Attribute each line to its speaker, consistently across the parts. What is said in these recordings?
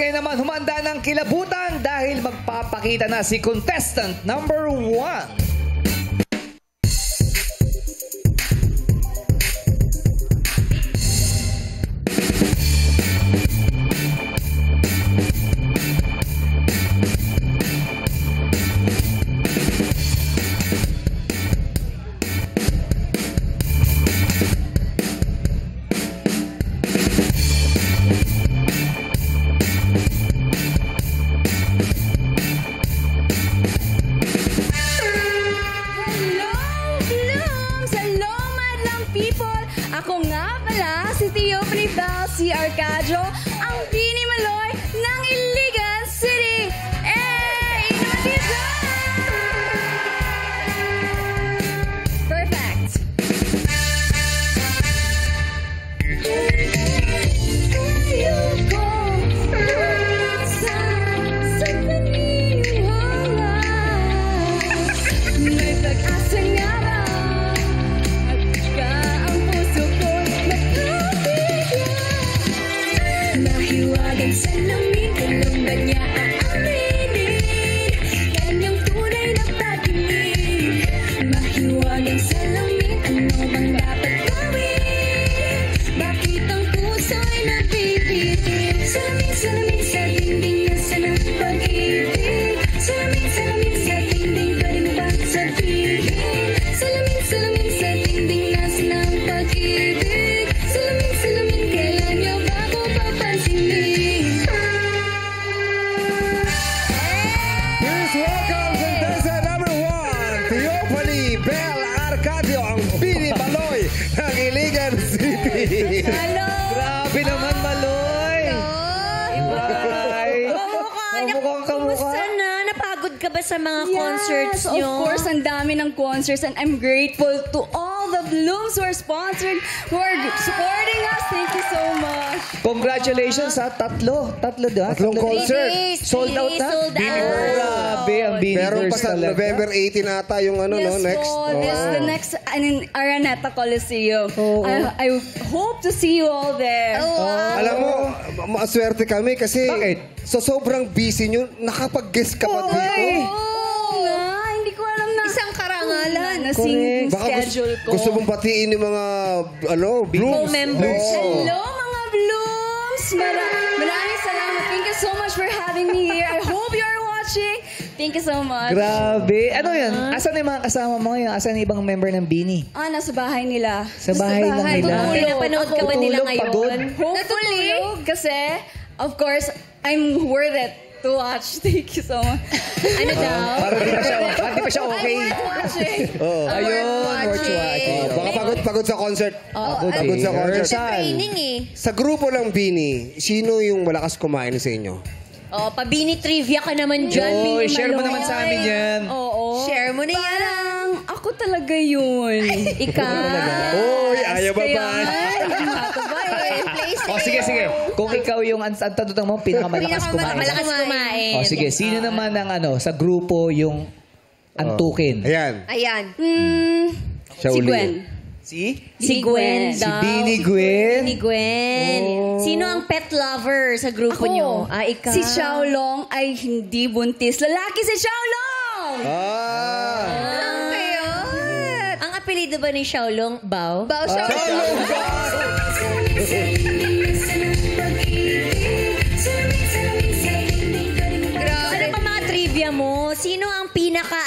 Speaker 1: ngayon naman humanda ng kilabutan dahil magpapakita na si contestant number 1.
Speaker 2: Ako nga pala si Theo Pribal, si Arcadio, ang Bini Maloy ng Iligan City. Perfect. May pag-asa nga ba? Mahiwagang salamin, alam ba niya aaminin? Kanyang tunay na pag-ibig. Mahiwagang salamin, ano bang dapat gawin? Bakit ang puso'y napipitin? Salamin, salamin sa dingding, nasa ng pag-ibig. Salamin, salamin sa dingding, pwede mo ba sabihin? Salamin, salamin sa dingding, nasa ng pag-ibig. Salamin, salamin, kailan niyo ba ako papansinin?
Speaker 3: Please welcome contestant number 1, Theophany Bel Arcadio, ang Bini Maloy ng Iligan City.
Speaker 2: Hello!
Speaker 1: Grabe naman, Maloy! Kamukhang
Speaker 4: Kumusta na? Napagod ka ba sa mga concerts
Speaker 2: Yes,
Speaker 4: nyo?
Speaker 2: of course, ang dami ng concerts and I'm grateful to all the Blooms who are sponsored, who are supporting us. Thank you so much.
Speaker 1: Congratulations sa tatlo. Tatlo, di ba?
Speaker 3: Tatlong concert.
Speaker 1: Sold out na?
Speaker 4: Sold
Speaker 1: Bini
Speaker 4: out.
Speaker 1: Grabe, ang Bini
Speaker 3: Meron
Speaker 1: Girls
Speaker 3: pa sa
Speaker 1: talaga.
Speaker 3: November 18 ata yung ano,
Speaker 2: Yes,
Speaker 3: no? Next.
Speaker 2: po. This is the next in Araneta Coliseum. I hope to see you all there.
Speaker 3: Alam mo, maswerte kami kasi
Speaker 1: Bakit?
Speaker 3: so sobrang busy nyo, nakapag-guest ka pa dito.
Speaker 2: Oo nga, hindi ko alam na.
Speaker 4: Isang karangalan.
Speaker 2: Nasing
Speaker 3: Baka
Speaker 2: schedule ko.
Speaker 3: gusto mong batiin yung mga, Blooms.
Speaker 4: members.
Speaker 3: Oo.
Speaker 2: Hello, mga Blooms! Maraming salamat. Thank you so much for having me here. I hope you're watching. Thank you so much.
Speaker 1: Grabe. Ano yan? Asan yung mga kasama mo ngayon? Asan yung ibang member ng Bini?
Speaker 2: Nasa bahay nila.
Speaker 1: Sa bahay lang nila.
Speaker 4: Pinapanood ka ba nila
Speaker 1: Tutulog,
Speaker 4: ngayon?
Speaker 1: pagod?
Speaker 2: Natulog kasi, of course, I'm worth it to watch. Thank you so much.
Speaker 4: Ano daw?
Speaker 1: Parang di pa siya okay.
Speaker 2: I'm worth watching.
Speaker 1: Ayun, worth watching.
Speaker 3: Baka pagod sa concert. Pagod sa concert.
Speaker 4: Training eh.
Speaker 3: Sa grupo ng Bini, sino yung malakas kumain sa inyo?
Speaker 4: Oh, pabini trivia ka naman dyan.
Speaker 1: Oh,
Speaker 4: Bini
Speaker 1: share mo
Speaker 4: Maloy.
Speaker 1: naman sa amin yan.
Speaker 2: Oo.
Speaker 4: Share mo na yan.
Speaker 2: Parang ako talaga yun.
Speaker 4: Ikaw.
Speaker 3: Oy, ayaw ba ba?
Speaker 1: O sige. Kung ikaw yung ang tanong mo, pinakamalakas kumain.
Speaker 4: Malakas kumain.
Speaker 1: O sige, sino naman ang sa grupo yung antukin?
Speaker 3: Ayan.
Speaker 4: Ayan.
Speaker 3: Siya
Speaker 2: Si
Speaker 3: uli.
Speaker 2: Gwen.
Speaker 4: Si Gwen
Speaker 1: Si
Speaker 4: daw.
Speaker 1: Bini Gwen?
Speaker 4: Bini Gwen. Sino ang pet lover sa grupo nyo? Ikaw.
Speaker 2: Si Xiaolong ay hindi buntis. Lalaki si Xiaolong!
Speaker 4: Ang cute. Ang apelido ba ni Xiaolong? Bao?
Speaker 2: Bao Xiaolong!
Speaker 4: Ano pa mga trivia mo? Sino ang pinaka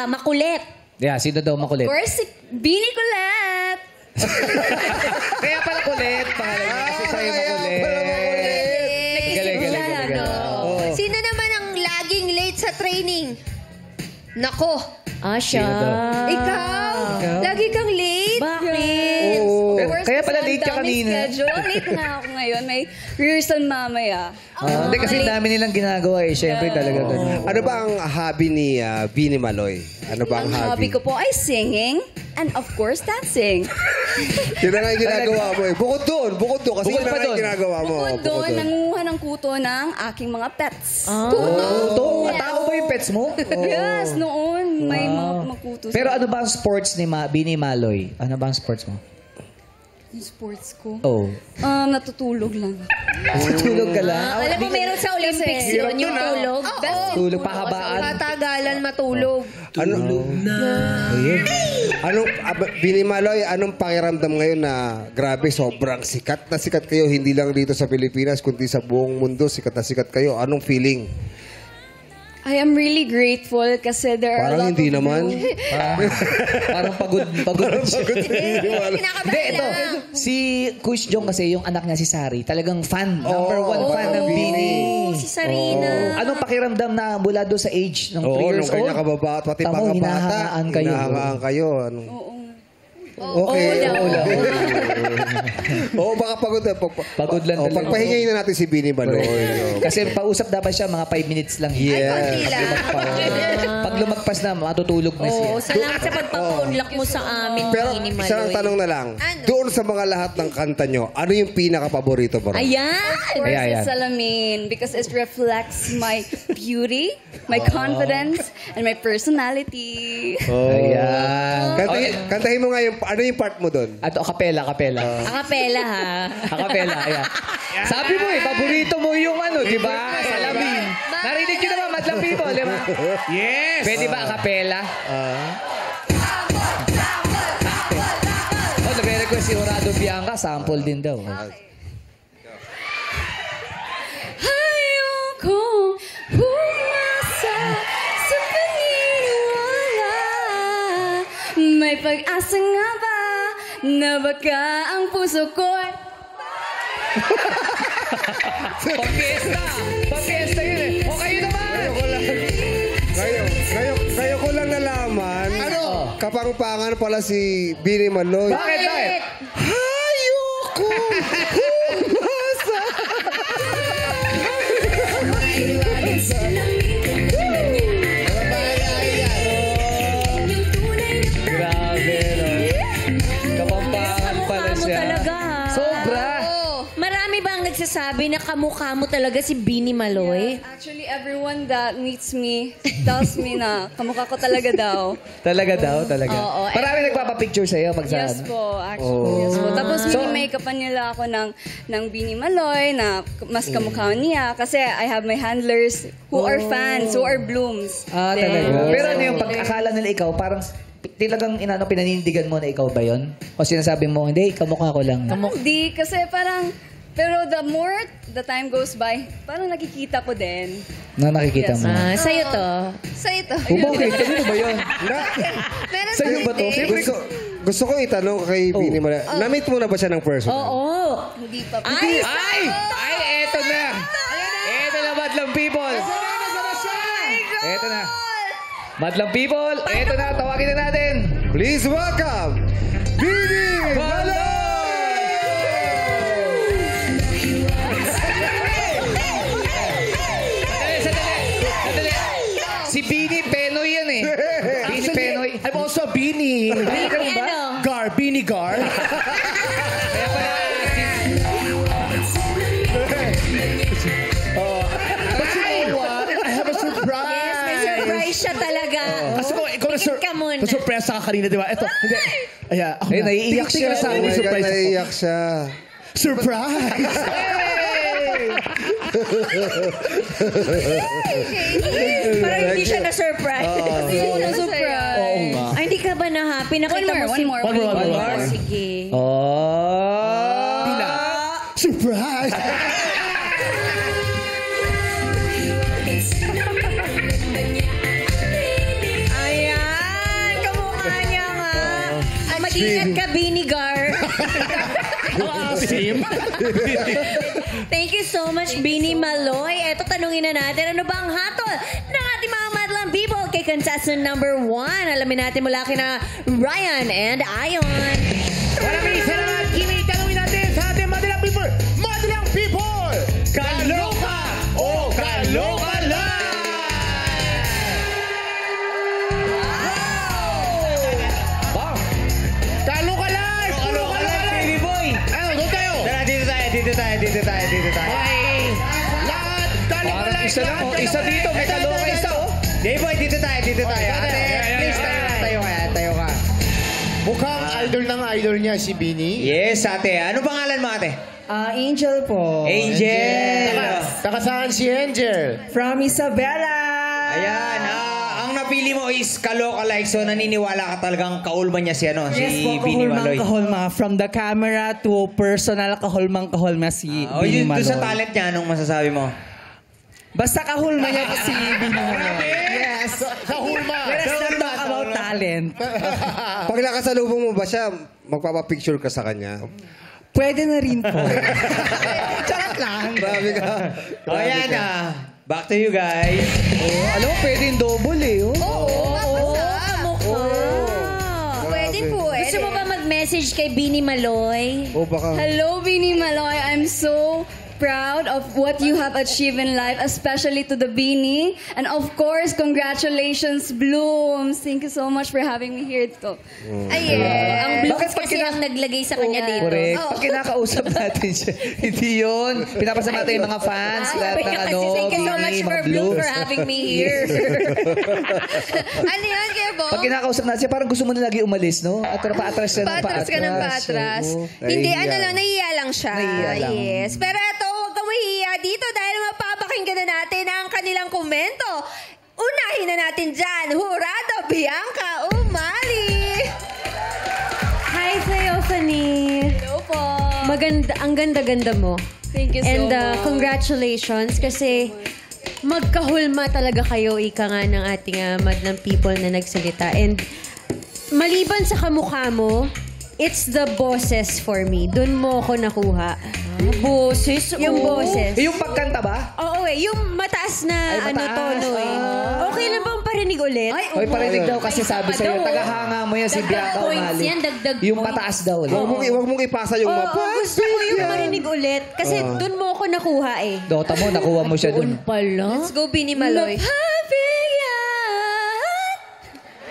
Speaker 4: makulit?
Speaker 1: Yeah, sino daw
Speaker 2: Of
Speaker 1: makulit?
Speaker 2: course, si Bini Colette!
Speaker 1: Kaya pala kulit. Pangalan niya kasi siya yung makulit.
Speaker 4: Nag-isip siya, no?
Speaker 5: Sino naman ang laging late sa training? Nako.
Speaker 4: Siya.
Speaker 5: Ikaw? Lagi kang late?
Speaker 4: Bakit?
Speaker 1: Kaya pala late ka kanina.
Speaker 2: Late na ako ngayon. May rehearsal mamaya.
Speaker 1: Hindi kasi dami nilang ginagawa eh. Siyempre talaga ganun.
Speaker 3: Ano ba ang hobby ni Bini Maloy? Ano ba ang
Speaker 2: Ang hobby ko po ay singing and of course dancing.
Speaker 3: Yun na nga yung ginagawa mo eh. Bukod doon. Kasi
Speaker 1: Bukod
Speaker 3: yun na
Speaker 1: pa
Speaker 3: nga yung
Speaker 1: doon.
Speaker 3: ginagawa mo.
Speaker 2: Bukod doon, nanguha ng kuto ng aking mga pets.
Speaker 1: Ito, tao ba yung pets mo?
Speaker 2: Yes, noon may mga kuto.
Speaker 1: Pero ano ba ang sports ni Bini Maloy? Ano ba ang sports mo?
Speaker 6: Yung sports ko?
Speaker 1: Oh.
Speaker 6: Natutulog lang.
Speaker 1: Tulog ka lang?
Speaker 4: Alam mo, meron sa Olympics yun, yung tulog.
Speaker 1: Tulog pahabaan.
Speaker 5: Matagalan matulog.
Speaker 3: Bini Maloy, anong pakiramdam ngayon na grabe, sobrang sikat na sikat kayo, hindi lang dito sa Pilipinas, kundi sa buong mundo, sikat na sikat kayo. Anong feeling?
Speaker 6: I am really grateful kasi there are a
Speaker 3: Parang
Speaker 6: lot
Speaker 3: hindi
Speaker 6: of
Speaker 3: naman.
Speaker 1: Parang pagod na siya. Hindi, ito.
Speaker 5: lang.
Speaker 1: Si Kush Jong kasi, yung anak niya si Sari, talagang fan. Number one fan ng Bini.
Speaker 4: Si Sarina.
Speaker 1: Anong pakiramdam na mula doon sa age ng 3
Speaker 3: Oo,
Speaker 1: years
Speaker 3: nung kanya
Speaker 1: old?
Speaker 3: kababa at pati
Speaker 1: Tamo,
Speaker 3: mga bata.
Speaker 1: hinahangaan kayo.
Speaker 3: Hinahangaan kayo. Ano? Okay. Oo, baka pagod na.
Speaker 1: Pagod lang talaga.
Speaker 3: Pagpahingayin na natin si Bini Maloy.
Speaker 1: Kasi pausap dapat siya mga 5 minutes lang.
Speaker 3: Yes.
Speaker 1: Pag lumagpas na, matutulog na siya.
Speaker 4: Oo, salamat sa pagpapaunlak mo sa amin,
Speaker 3: Pero
Speaker 4: Bini
Speaker 3: isang
Speaker 4: Maloy.
Speaker 3: tanong na lang.
Speaker 5: Ano?
Speaker 3: Doon sa mga lahat ng kanta nyo, ano yung pinaka-paborito mo?
Speaker 4: Ayan!
Speaker 6: Of course,
Speaker 1: Ayan.
Speaker 6: it's Salamin because it reflects my beauty, my confidence, and my personality.
Speaker 1: Ayan.
Speaker 3: Kantahin mo nga yung, ano yung part mo doon?
Speaker 1: At acapella.
Speaker 4: Akapela, ha?
Speaker 1: Acapella, ayan. Sabi mo paborito mo yung ano, di ba? Salamin. Narinig nyo naman, Madlang People, di ba? Yes! Pwede ba acapella? Nagre-request si Horado Bianca, sample din daw.
Speaker 6: Ayoko pumasa sa paniniwala. May pag-asa nga ba na baka ang puso ko'y
Speaker 1: Pag-fiesta yun eh. O kayo naman!
Speaker 3: Ngayon ko lang nalaman. Ano? Kapangpangan pala si Bini Maloy.
Speaker 1: Bakit?
Speaker 3: Ayoko pumasa.
Speaker 1: Grabe, no? Kapampangan pala
Speaker 4: Kamukha mo
Speaker 1: siya.
Speaker 4: talaga, ha?
Speaker 1: Sobra!
Speaker 4: Marami ba ang nagsasabi na kamukha mo talaga si Bini Maloy?
Speaker 6: Actually, everyone that meets me tells me na kamukha ko talaga daw.
Speaker 1: Talaga daw, talaga.
Speaker 6: Oo,
Speaker 1: Marami nagpapapicture sa'yo pag sa
Speaker 6: Yes
Speaker 1: ano?
Speaker 6: po, actually. Yes po. Tapos
Speaker 1: So-
Speaker 6: mini-make-upan nila ako ng Bini Maloy na mas kamukha niya kasi I have my handlers who are fans, who are blooms.
Speaker 1: Ah,
Speaker 6: Then,
Speaker 1: talaga. Pero ano yung
Speaker 6: so,
Speaker 1: pag-akala nila ikaw, parang talagang pinanindigan mo na ikaw ba yun? O sinasabi mo, hindi, kamukha ko lang.
Speaker 6: Hindi, kasi parang, pero the more the time goes by, parang nakikita ko din.
Speaker 1: Na nakikita
Speaker 6: Yes.
Speaker 1: mo.
Speaker 4: Sa'yo to.
Speaker 5: So ito.
Speaker 1: Bakit? Kanino ba yun?
Speaker 5: Meron
Speaker 1: Sa'yo ba to?
Speaker 3: Gusto ko itanong kay Bini Maloy. Na-meet mo na ba siya ng personal?
Speaker 4: Oo.
Speaker 6: Hindi pa.
Speaker 4: Ay!
Speaker 1: Ay, eto na. Eto na, Madlang People. Eto na. Madlang People, eto na, tawagin na natin.
Speaker 3: Please welcome Bini Maloy!
Speaker 1: Sandali. Si Bini Penoy yan eh. Bini Penoy.
Speaker 7: I'm also Bini.
Speaker 4: Bini ano?
Speaker 7: Gar, Bini Gar.
Speaker 1: Kaya pala,
Speaker 7: But you know what? I have a surprise.
Speaker 4: Yes, may surprise siya talaga.
Speaker 7: Kasi kung ikaw
Speaker 4: Tingin ka muna.
Speaker 7: na-surprise ka kanina, di ba? Ito, hindi. Ayan, ako
Speaker 1: Ay,
Speaker 7: na.
Speaker 1: naiiyak
Speaker 7: Tingnan
Speaker 1: siya.
Speaker 7: sa
Speaker 3: Oh
Speaker 7: akin,
Speaker 3: my God,
Speaker 7: surprise ako.
Speaker 3: naiiyak siya.
Speaker 7: Surprise!
Speaker 4: Parang hindi siya na-surprise.
Speaker 6: Oo, na-surprise.
Speaker 7: Oo nga.
Speaker 4: Ay, hindi ka ba na-happy? Nakita mo si...
Speaker 6: One more.
Speaker 7: One more.
Speaker 4: Sige.
Speaker 1: Oh.
Speaker 7: Bila. Surprise!
Speaker 4: Ayan! Kamukha niya nga. Mag-ingat ka, Binigar.
Speaker 7: Ang asim.
Speaker 4: Thank you so much, Bini Maloy. Eto, tanungin na natin, ano ba ang hatol ng ating mga madlang people kay contestant number 1? Alamin natin mula kina Ryan and Ayon.
Speaker 7: Maraming salamat, Kimi. Tanungin natin sa ating Madalang People. Madalang People! Kaloka o kaloka lang!
Speaker 1: Wow.
Speaker 7: Kaloka live! Kaloka live, baby boy! Ano, doon tayo!
Speaker 3: Tara, dito tayo.
Speaker 7: Okay. Lahat, kaloka
Speaker 1: Parang
Speaker 7: live!
Speaker 1: isa lang.
Speaker 7: lahat,
Speaker 1: Oh, isa
Speaker 7: kaloka
Speaker 1: dito. May
Speaker 7: live.
Speaker 1: kaloka isa, oh.
Speaker 3: Dito tayo.
Speaker 7: Ate, please, tayo ka.
Speaker 3: Tayo ka.
Speaker 7: Mukhang idol ng idol niya, si Bini.
Speaker 1: Yes, ate. Ano pangalan mo, ate?
Speaker 8: Angel po.
Speaker 1: Angel.
Speaker 7: Taka saan si Angel?
Speaker 8: From Isabela.
Speaker 1: Ayan. Ang napili mo is kaloka-like. So, naniniwala ka talagang kaulman niya si,
Speaker 8: Yes
Speaker 1: si
Speaker 8: po,
Speaker 1: Bini Maloy.
Speaker 8: kahulma. From the camera to personal, kahulma si Bini
Speaker 1: Doon sa
Speaker 8: Maloy.
Speaker 1: talent niya, anong masasabi mo?
Speaker 8: Basta kahulma niya si Bini Maloy. Yes.
Speaker 7: Sa Hulma.
Speaker 8: Let's not talk about talent.
Speaker 3: Pag nakasalubong mo ba siya, magpapapicture ka sa kanya?
Speaker 8: Pwede na rin po. Charot lang.
Speaker 3: Grabe ka.
Speaker 1: Ayan back to you guys.
Speaker 8: Alam mo, pwede yung double eh.
Speaker 5: Oo,
Speaker 4: Pwede
Speaker 5: po eh.
Speaker 4: Gusto mo ba mag-message kay Bini Maloy?
Speaker 3: O baka...
Speaker 6: Hello, Bini Maloy. I'm so proud of what you have achieved in life, especially to the Bini. And of course, congratulations, Blooms. Thank you so much for having me here.
Speaker 4: Ang Blooms
Speaker 1: Bakit pag
Speaker 4: kasi ang naglagay sa kanya dito.
Speaker 1: Correct. Pag kinakausap natin siya, hindi yun. Pinapasama natin yung mga fans, lahat ng
Speaker 4: Kasi thank you so
Speaker 1: Bini,
Speaker 4: much
Speaker 1: mga
Speaker 4: for Bloom
Speaker 1: Blooms.
Speaker 4: for having me here.
Speaker 5: Ano yan, Kuya Bong?
Speaker 1: Pag kinakausap natin siya, parang gusto mo na lagi umalis, no? At paatras siya ng
Speaker 5: Paatras ka ng paatras.
Speaker 3: Oo.
Speaker 5: Hindi,
Speaker 3: Nahihiya.
Speaker 5: ano lang, nahihiya lang siya.
Speaker 1: Nahihiya lang.
Speaker 5: Yes. Pero ito, huwag ka mahihiya dito dahil mapapakinggan na natin ang kanilang komento. Unahin na natin dyan, Jurado Bianca Umali.
Speaker 4: Hi, Theophany.
Speaker 6: Hello po.
Speaker 4: Maganda, ang ganda-ganda mo.
Speaker 6: Thank you so
Speaker 4: And
Speaker 6: much.
Speaker 4: congratulations kasi magkahulma talaga kayo, ika nga ng ating madlang people na nagsalita. And maliban sa kamukha mo, it's the boses for me. Doon mo ako nakuha. Boses? Yung boses.
Speaker 1: Yung pagkanta ba?
Speaker 4: Oo yung mataas na
Speaker 1: Ay, mataas.
Speaker 4: tono eh. Okay lang bang parinig ulit?
Speaker 1: Oy, parinig daw kasi sabi sa'yo, tagahanga mo yan si Bianca
Speaker 4: points
Speaker 1: Umali.
Speaker 4: yan, dagdag
Speaker 1: Yung
Speaker 4: points.
Speaker 1: pataas daw ulit.
Speaker 3: Huwag mong ipasa yung
Speaker 4: Oo,
Speaker 3: mapa.
Speaker 4: gusto ko yung marinig ulit. Kasi doon mo ako nakuha eh.
Speaker 1: Dota mo, nakuha mo siya dun.
Speaker 4: Pala?
Speaker 5: Let's go, Bini Maloy.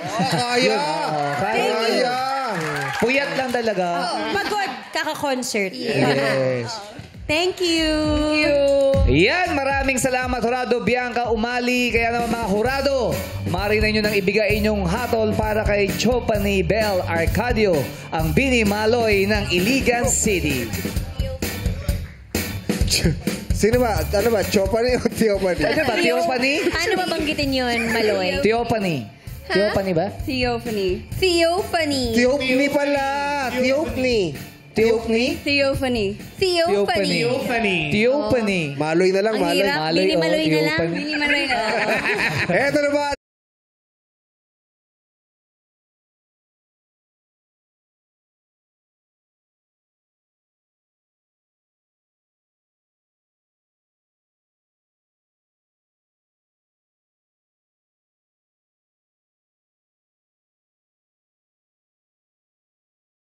Speaker 3: Kaya. Kaya.
Speaker 1: Puyat lang talaga.
Speaker 4: Pagod, kaka-concert.
Speaker 1: Yes.
Speaker 4: Thank you.
Speaker 1: Yan, maraming salamat, Jurado Bianca Umali. Kaya naman mga Jurado, maaari na inyo nang ibigay inyong hatol para kay Chopani Bel Arcadio, ang Bini Maloy ng Iligan City.
Speaker 3: Sino ba? Ano ba? Chopani o Tiopani?
Speaker 1: Ano ba? Theophany?
Speaker 4: Paano ba banggitin yun, Maloy?
Speaker 1: Theophany. Theophany ba?
Speaker 6: Theophany.
Speaker 5: Theophany.
Speaker 3: Tiopni pala. Tiopni.
Speaker 1: Theophany?
Speaker 6: Theophany.
Speaker 5: Theophany.
Speaker 1: Theophany.
Speaker 3: Maloy na lang,
Speaker 4: Ang
Speaker 3: Maloy.
Speaker 4: hirap. Bini Maloy na lang.
Speaker 1: Theophany.
Speaker 6: Bini Maloy na lang.
Speaker 3: Eto na ba?